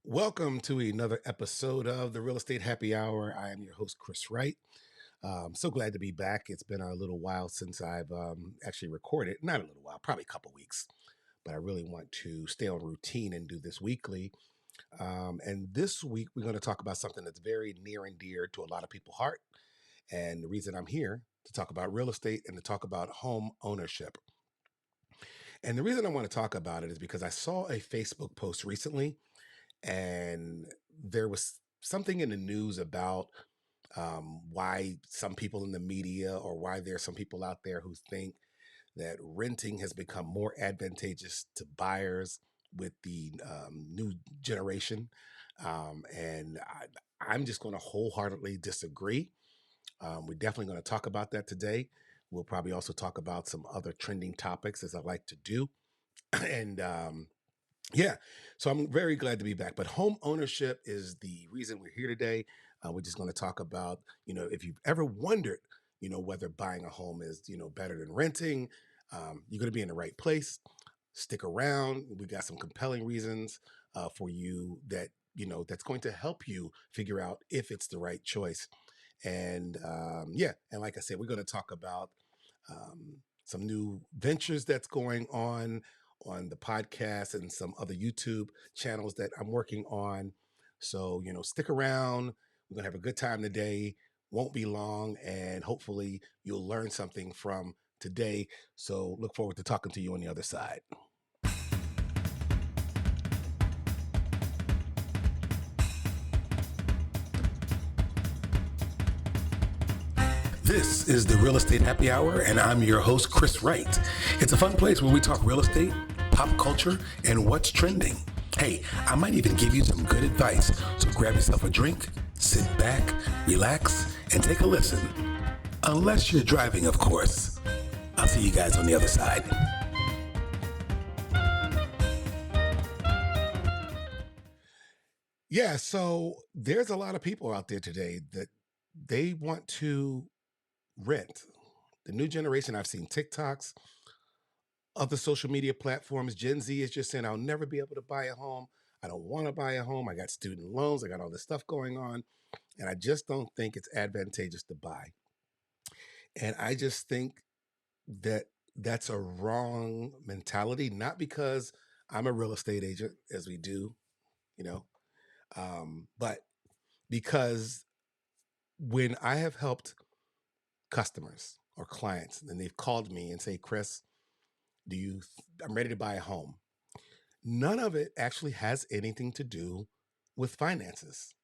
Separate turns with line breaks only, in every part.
Welcome to another episode of the Real Estate Happy Hour. I am your host, Chris Wright. So glad to be back. It's been a little while since I've actually recorded. Not a little while, probably a couple weeks, but I really want to stay on routine and do this weekly. And this week, we're going to talk about something that's very near and dear to a lot of people's heart. And the reason I'm here to talk about real estate and to talk about home ownership. And the reason I want to talk about it is because I saw a Facebook post recently and there was something in the news about why some people in the media or why there are some people out there who think that renting has become more advantageous to buyers with the new generation. I'm just going to wholeheartedly disagree. We're definitely going to talk about that today. We'll probably also talk about some other trending topics as I like to do. and Yeah, so I'm very glad to be back. But home ownership is the reason we're here today. We're just going to talk about, if you've ever wondered, whether buying a home is, better than renting, you're going to be in the right place. Stick around. We got some compelling reasons for you that, that's going to help you figure out if it's the right choice. And like I said, we're going to talk about some new ventures that's going on the podcast and some other YouTube channels that I'm working on. So, stick around. We're going to have a good time today. Won't be long. And hopefully you'll learn something from today. So look forward to talking to you on the other side. This is the Real Estate Happy Hour, and I'm your host, Chris Wright. It's a fun place where we talk real estate, pop culture, and what's trending. Hey, I might even give you some good advice, so grab yourself a drink, sit back, relax, and take a listen. Unless you're driving, of course. I'll see you guys on the other side. Yeah, so there's a lot of people out there today that they want to rent. The new generation, I've seen TikToks, other social media platforms. Gen Z is just saying, I'll never be able to buy a home. I don't want to buy a home. I got student loans. I got all this stuff going on. And I just don't think it's advantageous to buy. And I just think that that's a wrong mentality, not because I'm a real estate agent, as we do, you know, but because when I have helped customers or clients and they've called me and say, Chris, I'm ready to buy a home. None of it actually has anything to do with finances.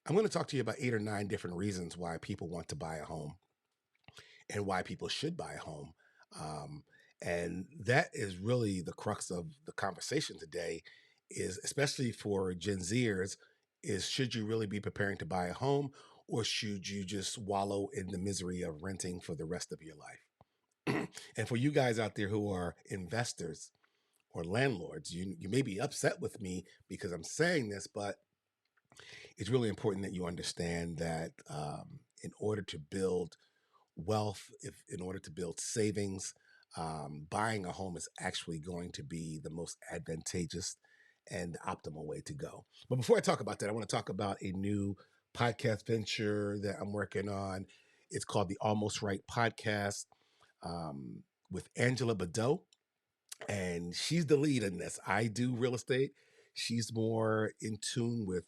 I'm going to talk to you about 8 or 9 different reasons why people want to buy a home and why people should buy a home. And that is really the crux of the conversation today, is especially for Gen Zers, is should you really be preparing to buy a home, or should you just wallow in the misery of renting for the rest of your life? And for you guys out there who are investors or landlords, you may be upset with me because I'm saying this, but it's really important that you understand that in order to build wealth, if in order to build savings, buying a home is actually going to be the most advantageous and optimal way to go. But before I talk about that, I want to talk about a new podcast venture that I'm working on. It's called the Almost Right Podcast with Angela Badeau, and she's the lead in this. I do real estate. She's more in tune with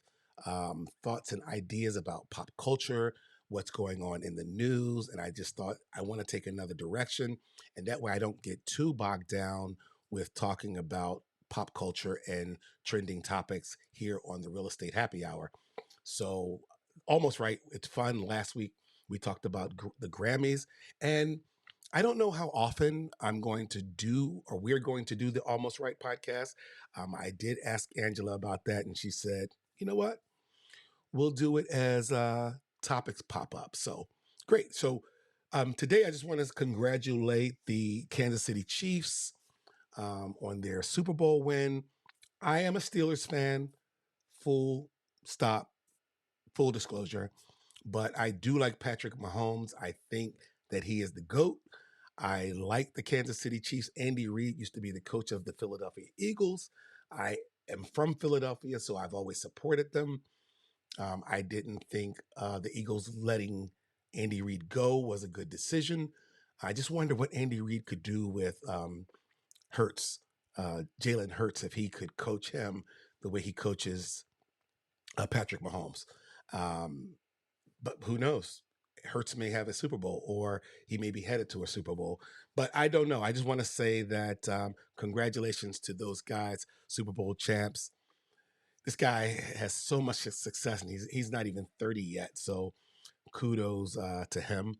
thoughts and ideas about pop culture, what's going on in the news. And I just thought I want to take another direction. And that way I don't get too bogged down with talking about pop culture and trending topics here on the Real Estate Happy Hour. So, almost right. It's fun. Last week we talked about the Grammys, and I don't know how often I'm going to do, or we're going to do, the Almost Right podcast. I did ask Angela about that, and she said, you know what? We'll do it as topics pop up. So great. So today I just want to congratulate the Kansas City Chiefs on their Super Bowl win. I am a Steelers fan, full stop, full disclosure, but I do like Patrick Mahomes. I think that he is the GOAT. I like the Kansas City Chiefs. Andy Reid used to be the coach of the Philadelphia Eagles. I am from Philadelphia, so I've always supported them. I didn't think the Eagles letting Andy Reid go was a good decision. I just wonder what Andy Reid could do with Hurts, Jalen Hurts, if he could coach him the way he coaches Patrick Mahomes. Um, but who knows? Hurts may have a Super Bowl, or he may be headed to a Super Bowl. But I don't know. I just want to say that congratulations to those guys, Super Bowl champs. This guy has so much success, and he's not even 30 yet. So kudos to him.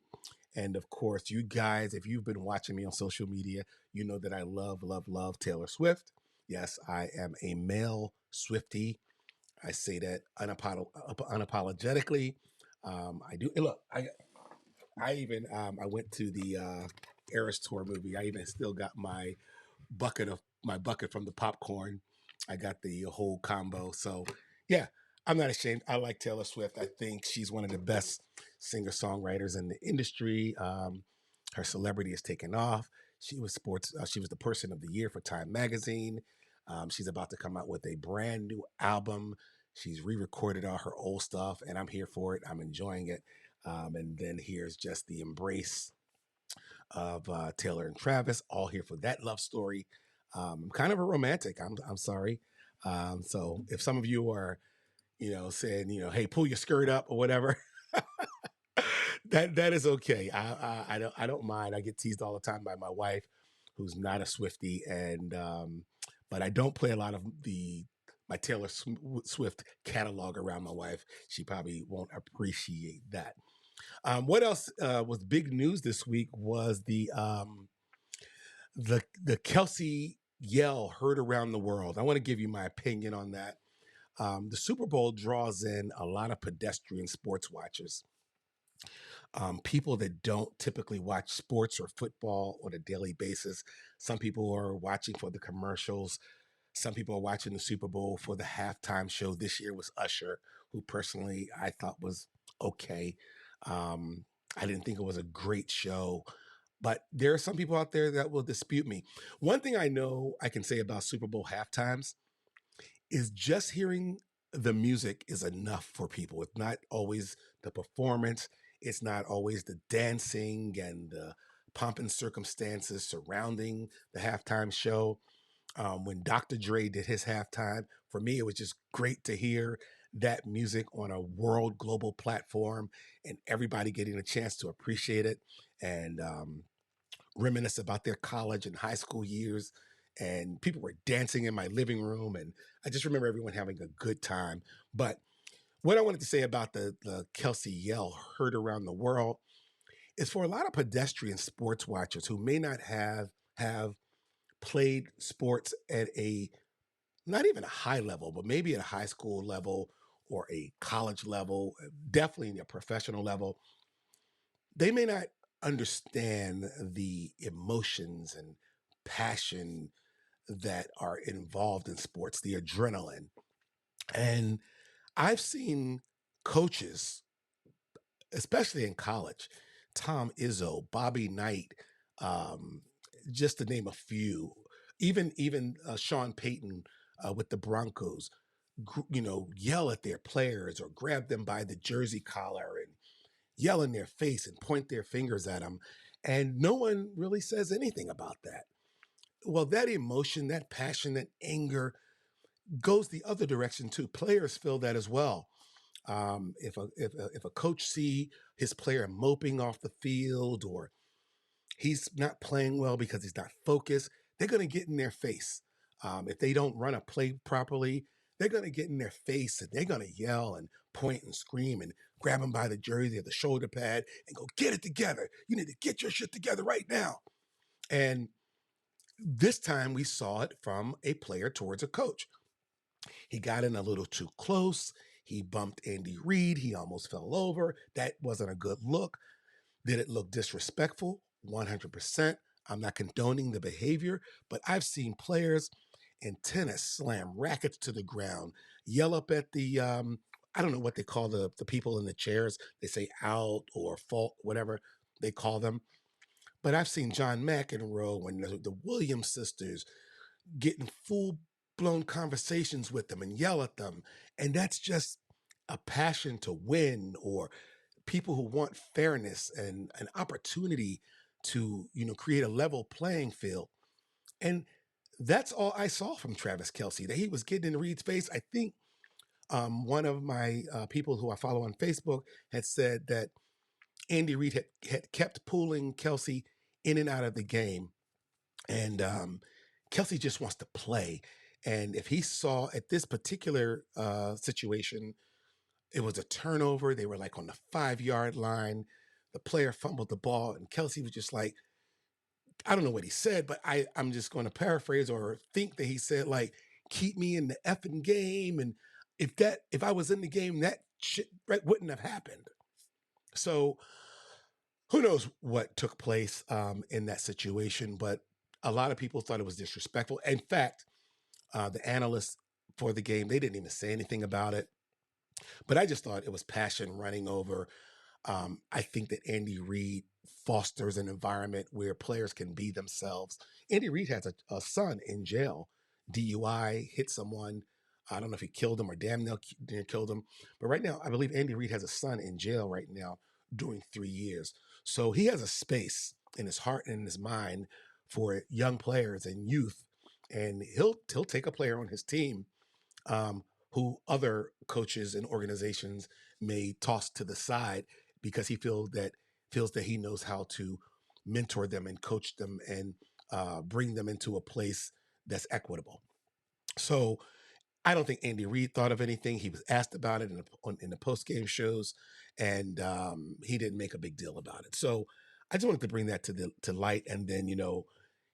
And of course, you guys, if you've been watching me on social media, you know that I love, love, love Taylor Swift. Yes, I am a male Swiftie. I say that unapologetically. I do. Look, I even I went to the Eras Tour movie. I even still got my bucket from the popcorn. I got the whole combo. So yeah, I'm not ashamed. I like Taylor Swift. I think she's one of the best singer songwriters in the industry. Her celebrity has taken off. She was sports. She was the person of the year for Time Magazine. She's about to come out with a brand new album. She's re-recorded all her old stuff, and I'm here for it. I'm enjoying it. And then here's just the embrace of Taylor and Travis, all here for that love story. I'm kind of a romantic. I'm sorry. So if some of you are, saying, hey, pull your skirt up or whatever, that is okay. I don't mind. I get teased all the time by my wife, who's not a Swiftie, and but I don't play a lot of my Taylor Swift catalog around my wife. She probably won't appreciate that. What else was big news this week was the Kelsey yell heard around the world. I want to give you my opinion on that. The Super Bowl draws in a lot of pedestrian sports watchers, people that don't typically watch sports or football on a daily basis. Some people are watching for the commercials. Some people are watching the Super Bowl for the halftime show. This year was Usher, who personally I thought was okay. I didn't think it was a great show, but there are some people out there that will dispute me. One thing I know I can say about Super Bowl halftimes is just hearing the music is enough for people. It's not always the performance, it's not always the dancing and the pomp and circumstances surrounding the halftime show. When Dr. Dre did his halftime, for me, it was just great to hear that music on a world global platform and everybody getting a chance to appreciate it and reminisce about their college and high school years. And people were dancing in my living room. And I just remember everyone having a good time. But what I wanted to say about the Kelsey yell heard around the world is for a lot of pedestrian sports watchers who may not have played sports at a not even a high level, but maybe at a high school level or a college level, definitely a professional level, they may not understand the emotions and passion that are involved in sports, the adrenaline. And I've seen coaches, especially in college, Tom Izzo, Bobby Knight, um, just to name a few, even Sean Payton with the Broncos, yell at their players or grab them by the jersey collar and yell in their face and point their fingers at them, and no one really says anything about that. Well, that emotion, that passion, that anger goes the other direction too. Players feel that as well. If a coach see his player moping off the field or he's not playing well because he's not focused, they're going to get in their face. If they don't run a play properly, they're going to get in their face and they're going to yell and point and scream and grab him by the jersey or the shoulder pad and go, get it together. You need to get your shit together right now. And this time we saw it from a player towards a coach. He got in a little too close. He bumped Andy Reid. He almost fell over. That wasn't a good look. Did it look disrespectful? 100%. I'm not condoning the behavior, but I've seen players in tennis slam rackets to the ground, yell up at I don't know what they call the people in the chairs. They say out or fault, whatever they call them. But I've seen John McEnroe and the Williams sisters getting full blown conversations with them and yell at them. And that's just a passion to win, or people who want fairness and an opportunity to, create a level playing field. And that's all I saw from Travis Kelce, that he was getting in Reed's face. I think one of my people who I follow on Facebook had said that Andy Reid had kept pulling Kelsey in and out of the game. And Kelsey just wants to play. And if he saw at this particular situation, it was a turnover. They were like on the 5-yard line. The player fumbled the ball, and Kelsey was just like, I don't know what he said, but I'm just going to paraphrase or think that he said, like, keep me in the effing game. And if I was in the game, that shit right, wouldn't have happened. So who knows what took place in that situation, but a lot of people thought it was disrespectful. In fact, the analysts for the game, they didn't even say anything about it. But I just thought it was passion running over. I think that Andy Reid fosters an environment where players can be themselves. Andy Reid has a son in jail, DUI, hit someone. I don't know if he killed him or damn near killed him. But right now, I believe Andy Reid has a son in jail right now doing 3 years. So he has a space in his heart and in his mind for young players and youth. And he'll take a player on his team um, who other coaches and organizations may toss to the side because he feels that he knows how to mentor them and coach them and bring them into a place that's equitable. So I don't think Andy Reid thought of anything. He was asked about it in the post game shows, and he didn't make a big deal about it. So I just wanted to bring that to light. And then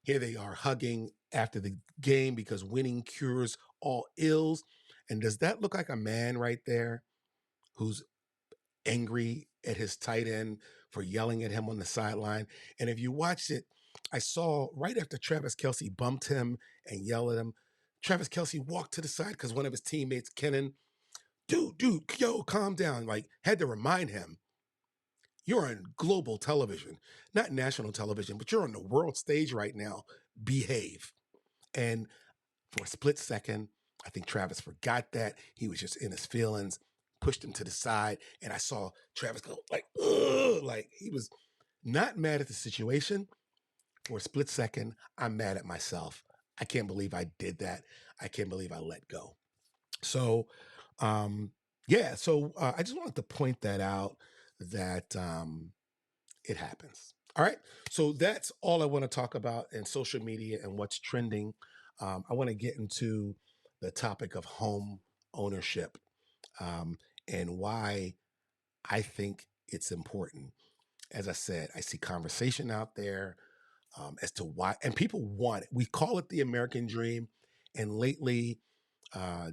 here they are hugging after the game because winning cures all ills. And does that look like a man right there who's angry at his tight end for yelling at him on the sideline? And if you watched it, I saw right after Travis Kelce bumped him and yelled at him, Travis Kelce walked to the side because one of his teammates, Kennan, dude, yo, calm down. Like, had to remind him, you're on global television, not national television, but you're on the world stage right now. Behave. And for a split second, I think Travis forgot that. He was just in his feelings, pushed him to the side. And I saw Travis go like, ugh, like he was not mad at the situation. For a split second, I'm mad at myself. I can't believe I did that. I can't believe I let go. So, yeah, so I just wanted to point that out that it happens. All right. So that's all I want to talk about in social media and what's trending. I want to get into the topic of home ownership um, and why I think it's important. As I said, I see conversation out there as to why, and people want it. We call it the American dream. And lately,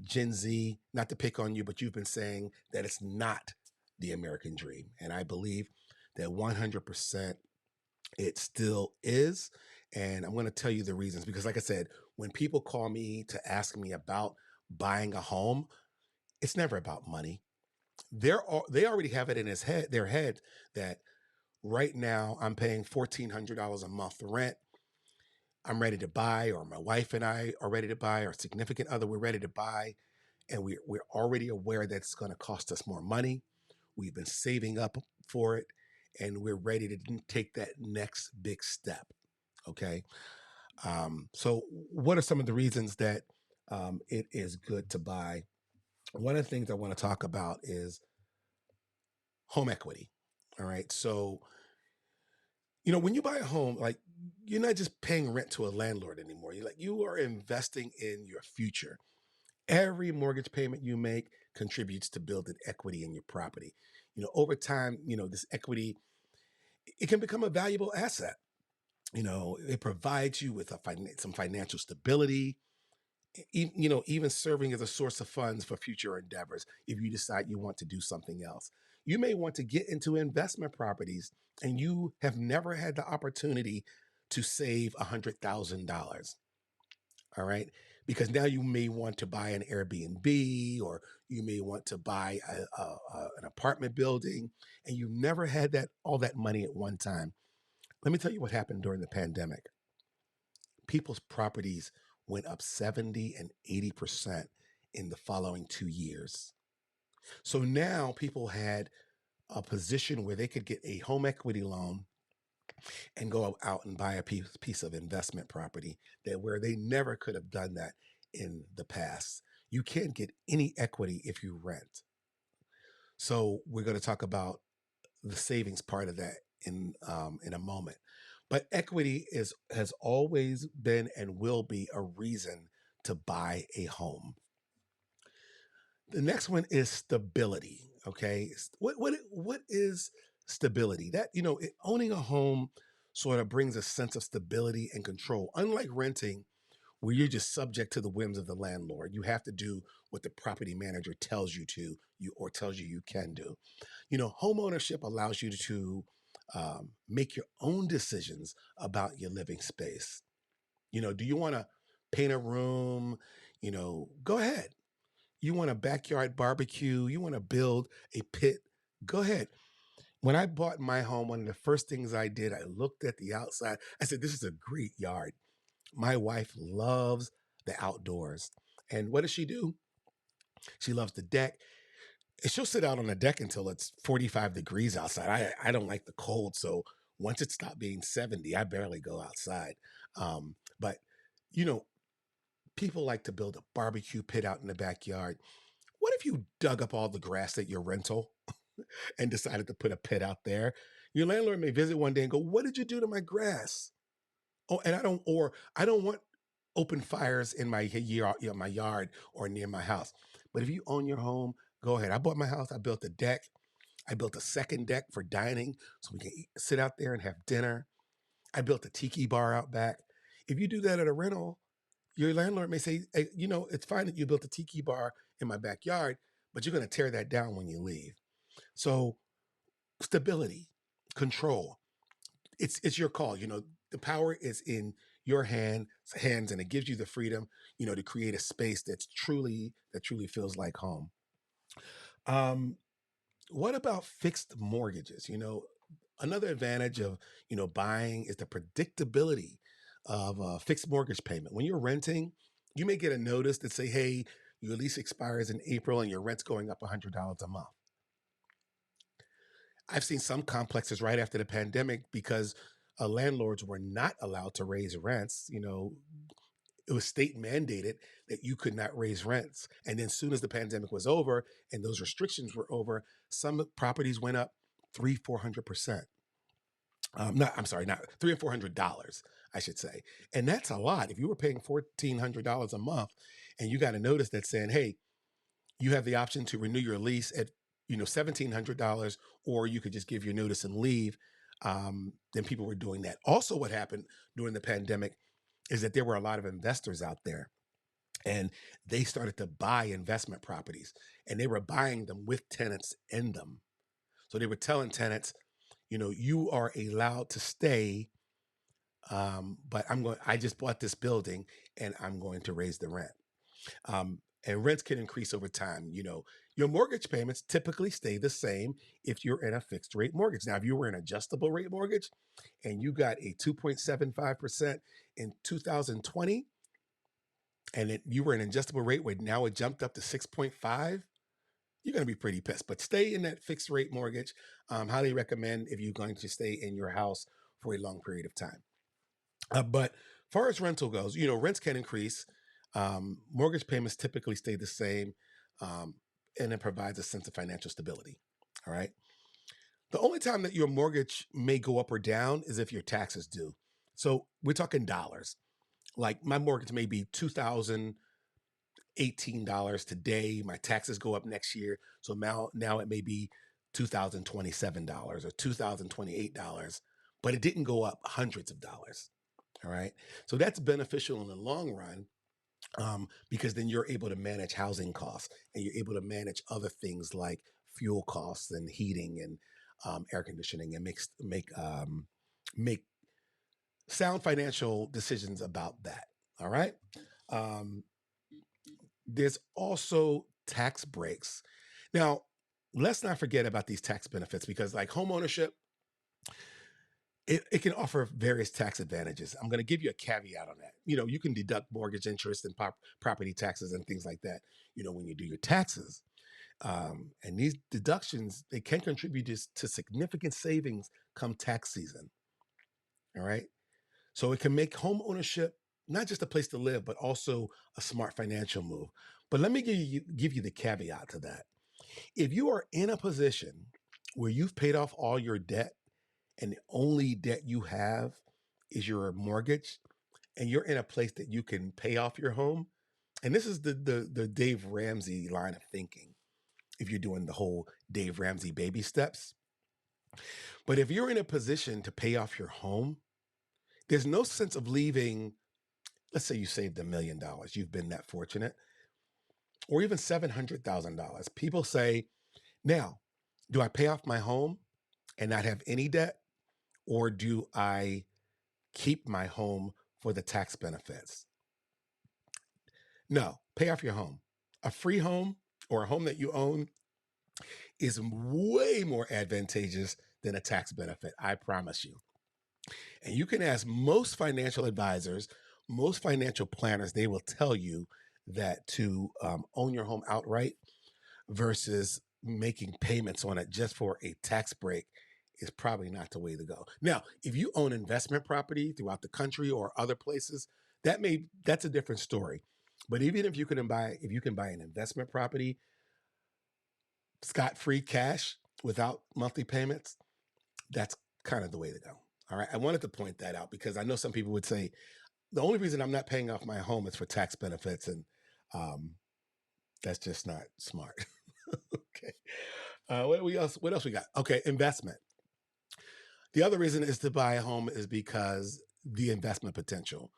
Gen Z, not to pick on you, but you've been saying that it's not the American dream. And I believe that 100% it still is. And I'm going to tell you the reasons because, like I said, when people call me to ask me about buying a home, it's never about money. They already have it in their head that right now I'm paying $1,400 a month rent. I'm ready to buy, or my wife and I are ready to buy, or significant other, we're ready to buy. And we're already aware that it's going to cost us more money. We've been saving up for it, and we're ready to take that next big step. Okay. So, what are some of the reasons that it is good to buy? One of the things I want to talk about is home equity. All right. So, when you buy a home, like you're not just paying rent to a landlord anymore. You are investing in your future. Every mortgage payment you make contributes to building equity in your property. Over time, this equity, it can become a valuable asset. It provides you with some financial stability, even serving as a source of funds for future endeavors if you decide you want to do something else. You may want to get into investment properties and you have never had the opportunity to save $100,000. All right. Because now you may want to buy an Airbnb, or you may want to buy an apartment building, and you've never had all that money at one time. Let me tell you what happened during the pandemic. People's properties went up 70 and 80% in the following 2 years. So now people had a position where they could get a home equity loan and go out and buy a piece of investment property that where they never could have done that in the past. You can't get any equity if you rent. So we're going to talk about the savings part of that in a moment. But equity has always been and will be a reason to buy a home. The next one is stability. Okay, what is stability? That owning a home sort of brings a sense of stability and control. Unlike renting, where you're just subject to the whims of the landlord, you have to do what the property manager tells you to, or tells you can do. Home ownership allows you to make your own decisions about your living space. Do you want to paint a room? Go ahead. You want a backyard barbecue? You want to build a pit? Go ahead. When I bought my home, one of the first things I did, I looked at the outside. I said, this is a great yard. My wife loves the outdoors. And what does she do? She loves the deck. And she'll sit out on the deck until it's 45 degrees outside. I don't like the cold. So once it stopped being 70, I barely go outside. But, you know, people like to build a barbecue pit out in the backyard. What if you dug up all the grass at your rental and decided to put a pit out there? Your landlord may visit one day and go, what did you do to my grass? Oh, and I don't want open fires in my yard, my yard or near my house. But if you own your home, go ahead. I bought my house. I built a deck. I built a second deck for dining so we can sit out there and have dinner. I built a tiki bar out back. If you do that at a rental, your landlord may say, hey, it's fine that you built a tiki bar in my backyard, but you're going to tear that down when you leave. So stability, control, it's your call. The power is in your hands, and it gives you the freedom, to create a space that truly feels like home. Um, what about fixed mortgages? Another advantage of buying is the predictability of a fixed mortgage payment. When you're renting, you may get a notice that say, hey, your lease expires in April and your rent's going up $100 a month. I've seen some complexes right after the pandemic because landlords were not allowed to raise rents. It was state mandated that you could not raise rents. And then as soon as the pandemic was over and those restrictions were over, some properties went up 400%. I'm sorry, not $300 or $400, I should say. And that's a lot. If you were paying $1,400 a month and you got a notice that saying, hey, you have the option to renew your lease at $1,700, or you could just give your notice and leave. Then people were doing that. Also, what happened during the pandemic is that there were a lot of investors out there, and they started to buy investment properties, and they were buying them with tenants in them. So they were telling tenants, you are allowed to stay, but I just bought this building and I'm going to raise the rent. And rents can increase over time. Your mortgage payments typically stay the same if you're in a fixed rate mortgage. Now, if you were an adjustable rate mortgage and you got a 2.75% in 2020, and you were an adjustable rate where now it jumped up to 6.5, you're going to be pretty pissed. But stay in that fixed rate mortgage. Highly recommend if you're going to stay in your house for a long period of time. But far as rental goes, rents can increase. Mortgage payments typically stay the same, and it provides a sense of financial stability. All right. The only time that your mortgage may go up or down is if your taxes do. So we're talking dollars. Like my mortgage may be $2,018 today. My taxes go up next year. So now it may be $2,027 or $2,028, but it didn't go up hundreds of dollars. All right. So that's beneficial in the long run, because then you're able to manage housing costs and you're able to manage other things like fuel costs and heating and air conditioning, and make sound financial decisions about that. All right. Um, there's also tax breaks. Now, let's not forget about these tax benefits, because like home ownership, it can offer various tax advantages. I'm going to give you a caveat on that. You can deduct mortgage interest and property taxes and things like that, when you do your taxes. And these deductions, they can contribute to significant savings come tax season. All right. So it can make home ownership not just a place to live, but also a smart financial move. But let me give you the caveat to that. If you are in a position where you've paid off all your debt and the only debt you have is your mortgage, and you're in a place that you can pay off your home, and this is the Dave Ramsey line of thinking, if you're doing the whole Dave Ramsey baby steps. But if you're in a position to pay off your home, there's no sense of leaving. Let's say you saved $1 million, you've been that fortunate, or even $700,000. People say, now, do I pay off my home and not have any debt? Or do I keep my home for the tax benefits? No, pay off your home. A free home or a home that you own is way more advantageous than a tax benefit, I promise you. And you can ask most financial advisors, most financial planners, they will tell you that to own your home outright versus making payments on it just for a tax break is probably not the way to go. Now, if you own investment property throughout the country or other places, that's a different story. But even if you can buy an investment property scot-free cash without monthly payments, that's kind of the way to go. All right. I wanted to point that out because I know some people would say the only reason I'm not paying off my home is for tax benefits. And um, that's just not smart. Okay. What else we got? Okay. Investment. The other reason is to buy a home is because the investment potential.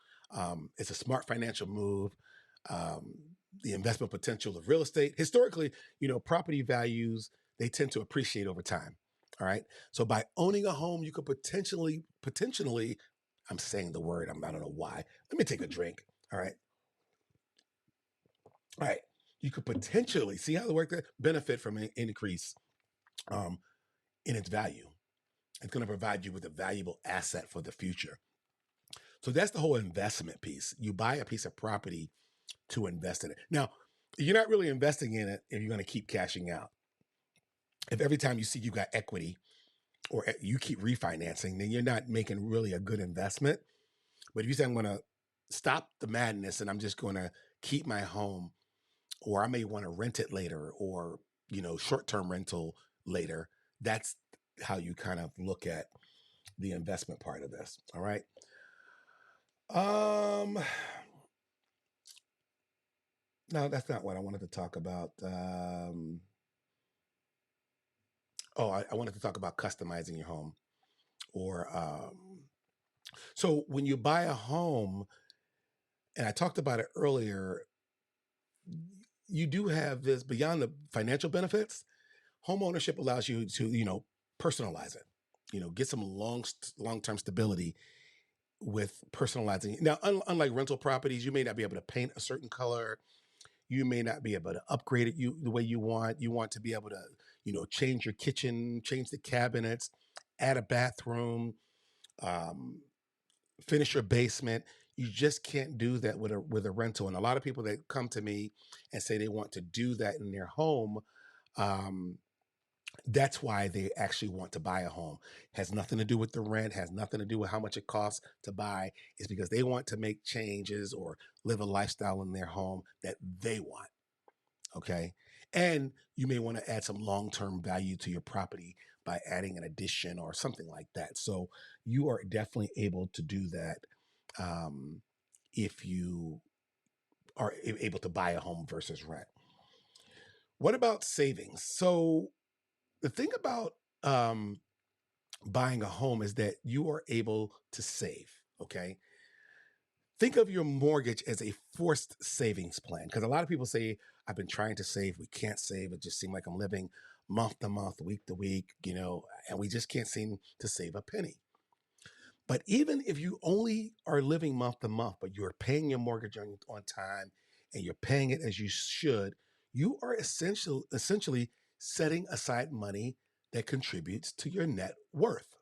It's a smart financial move. Um, the investment potential of real estate. Historically, property values, they tend to appreciate over time. All right. So by owning a home, you could potentially, I'm saying the word, I don't know why. Let me take a drink. All right. All right. You could potentially see how the work that benefit from an increase um, in its value. It's going to provide you with a valuable asset for the future. So that's the whole investment piece. You buy a piece of property to invest in it. Now, you're not really investing in it if you're going to keep cashing out. If every time you see you got equity or you keep refinancing, then you're not making really a good investment. But if you say, I'm going to stop the madness and I'm just going to keep my home, or I may want to rent it later, or, short-term rental later, that's how you kind of look at the investment part of this. All right. Um, no, that's not what I wanted to talk about. I wanted to talk about customizing your home. Or so when you buy a home, and I talked about it earlier, you do have this beyond the financial benefits. Home ownership allows you to, personalize it. Get some long-term stability with personalizing it. Now, unlike rental properties, you may not be able to paint a certain color. You may not be able to upgrade it the way you want. You want to be able to, change your kitchen, change the cabinets, add a bathroom, um, finish your basement. You just can't do that with a rental. And a lot of people that come to me and say they want to do that in their home, um, that's why they actually want to buy a home. Has nothing to do with the rent, has nothing to do with how much it costs to buy. It's because they want to make changes or live a lifestyle in their home that they want. Okay. And you may want to add some long-term value to your property by adding an addition or something like that. So you are definitely able to do that if you are able to buy a home versus rent. What about savings? So the thing about buying a home is that you are able to save. Okay. Think of your mortgage as a forced savings plan. Because a lot of people say, I've been trying to save. We can't save. It just seems like I'm living month to month, week to week, and we just can't seem to save a penny. But even if you only are living month to month, but you're paying your mortgage on time and you're paying it as you should, you are essentially setting aside money that contributes to your net worth.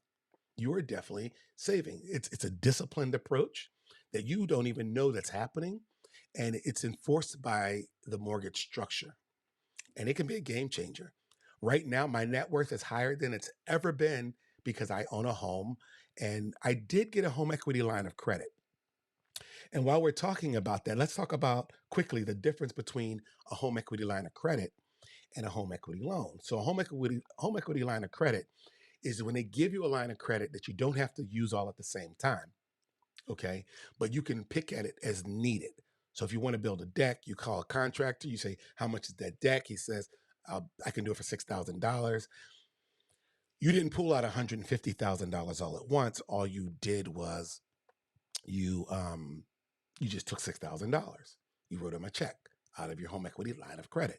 you are definitely saving. It's a disciplined approach that you don't even know that's happening, and it's enforced by the mortgage structure, and it can be a game changer. Right now, my net worth is higher than it's ever been because I own a home, and I did get a home equity line of credit. And while we're talking about that, let's talk about quickly the difference between a home equity line of credit and a home equity loan. So a home equity line of credit is when they give you a line of credit that you don't have to use all at the same time. Okay. But you can pick at it as needed. So if you want to build a deck, you call a contractor, you say, how much is that deck? He says, I can do it for $6,000. You didn't pull out $150,000 all at once. All you did was you you just took $6,000. You wrote him a check out of your home equity line of credit.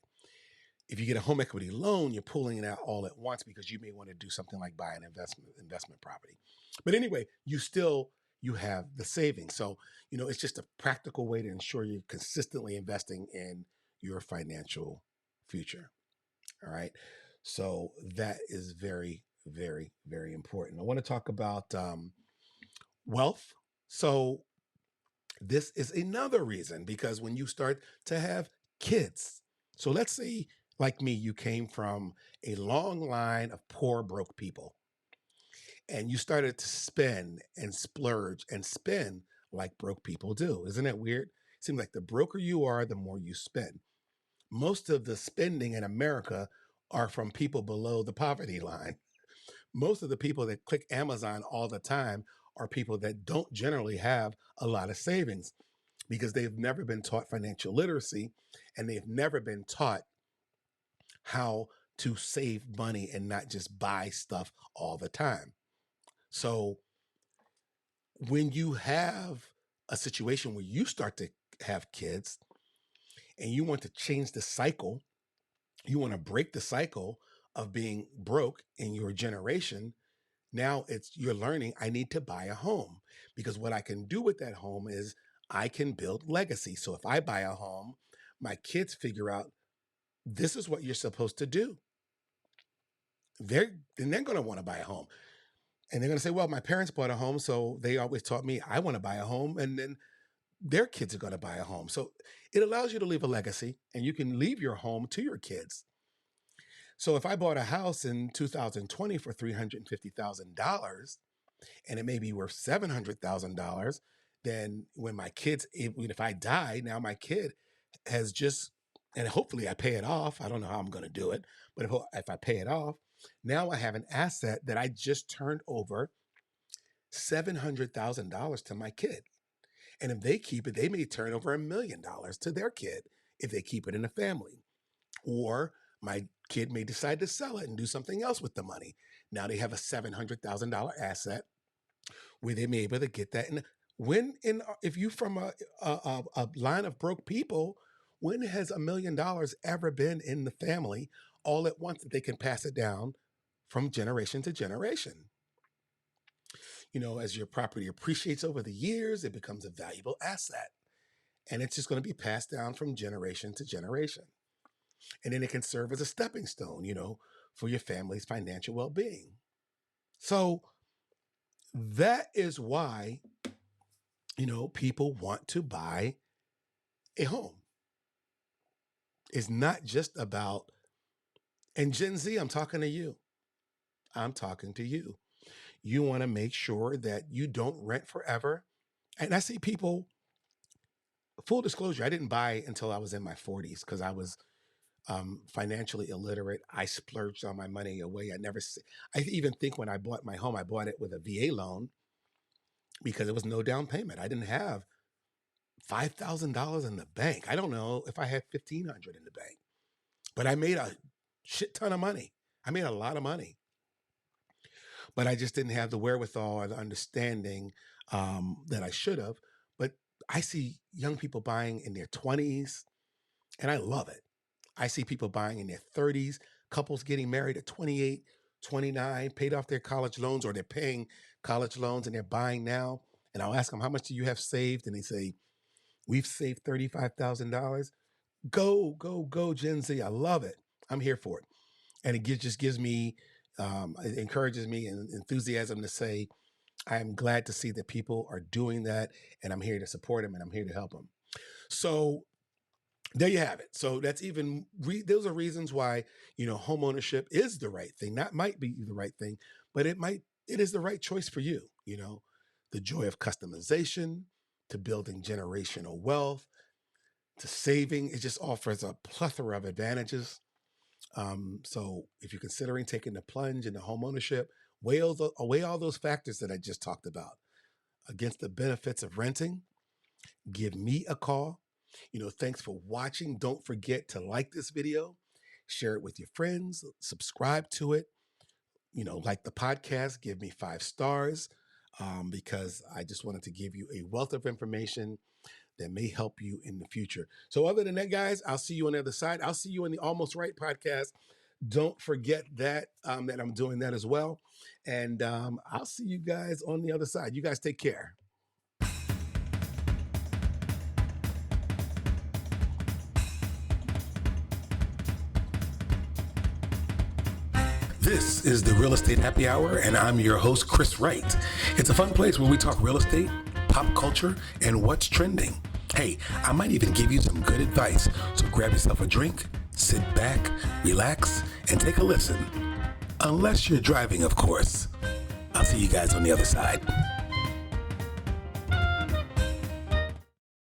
If you get a home equity loan, you're pulling it out all at once because you may want to do something like buy an investment property. But anyway, you have the savings. So, it's just a practical way to ensure you're consistently investing in your financial future. All right. So that is very, very, very important. I want to talk about wealth. So this is another reason because when you start to have kids, so let's say, like me, you came from a long line of poor, broke people, and you started to spend and splurge and spend like broke people do. Isn't that weird? Seems like the broker you are, the more you spend. Most of the spending in America are from people below the poverty line. Most of the people that click Amazon all the time are people that don't generally have a lot of savings because they've never been taught financial literacy and they've never been taught how to save money and not just buy stuff all the time. So when you have a situation where you start to have kids and you want to change the cycle, you want to break the cycle of being broke in your generation. Now you're learning, I need to buy a home because what I can do with that home is I can build legacy. So if I buy a home, my kids figure out this is what you're supposed to do. They're going to want to buy a home. And they're going to say, well, my parents bought a home, so they always taught me I want to buy a home. And then their kids are going to buy a home. So it allows you to leave a legacy and you can leave your home to your kids. So if I bought a house in 2020 for $350,000 and it may be worth $700,000, then when my kids, if I die, now my kid has just, and hopefully I pay it off. I don't know how I'm going to do it, but if I pay it off, now I have an asset that I just turned over $700,000 to my kid. And if they keep it, they may turn over $1 million to their kid if they keep it in the family. Or my kid may decide to sell it and do something else with the money. Now they have a $700,000 asset where they may be able to get that. And if you from a line of broke people, when has $1 million ever been in the family all at once that they can pass it down from generation to generation? As your property appreciates over the years, it becomes a valuable asset. And it's just going to be passed down from generation to generation. And then it can serve as a stepping stone, for your family's financial well-being. So that is why, people want to buy a home. It's not just about, and Gen Z, I'm talking to you. I'm talking to you. You want to make sure that you don't rent forever. And I see people, full disclosure, I didn't buy until I was in my 40s because I was financially illiterate. I splurged on my money away. I even think when I bought my home, I bought it with a VA loan because it was no down payment. I didn't have $5,000 in the bank. I don't know if I had 1,500 in the bank, but I made a shit ton of money. I made a lot of money, but I just didn't have the wherewithal or the understanding that I should have. But I see young people buying in their 20s, and I love it. I see people buying in their 30s, couples getting married at 28, 29, paid off their college loans, or they're paying college loans and they're buying now. And I'll ask them, how much do you have saved? And they say, we've saved $35,000. Go, go, go, Gen Z. I love it. I'm here for it. And it just gives me It encourages me and enthusiasm to say, I am glad to see that people are doing that, and I'm here to support them and I'm here to help them. So there you have it. So that's even those are reasons why, home ownership is the right thing. That might be the right thing, but it is the right choice for you. The joy of customization, to building generational wealth, to saving. It just offers a plethora of advantages. So if you're considering taking the plunge into home ownership, weigh all those factors that I just talked about against the benefits of renting. Give me a call. Thanks for watching. Don't forget to like this video, share it with your friends, subscribe to it, like the podcast, give me 5 stars, because I just wanted to give you a wealth of information that may help you in the future. So other than that, guys, I'll see you on the other side. I'll see you in the Almost Right podcast. Don't forget that that I'm doing that as well. And I'll see you guys on the other side. You guys take care. This is the Real Estate Happy Hour, and I'm your host, Chris Wright. It's a fun place where we talk real estate, pop culture, and what's trending. Hey, I might even give you some good advice, so grab yourself a drink, sit back, relax, and take a listen. Unless you're driving, of course. I'll see you guys on the other side.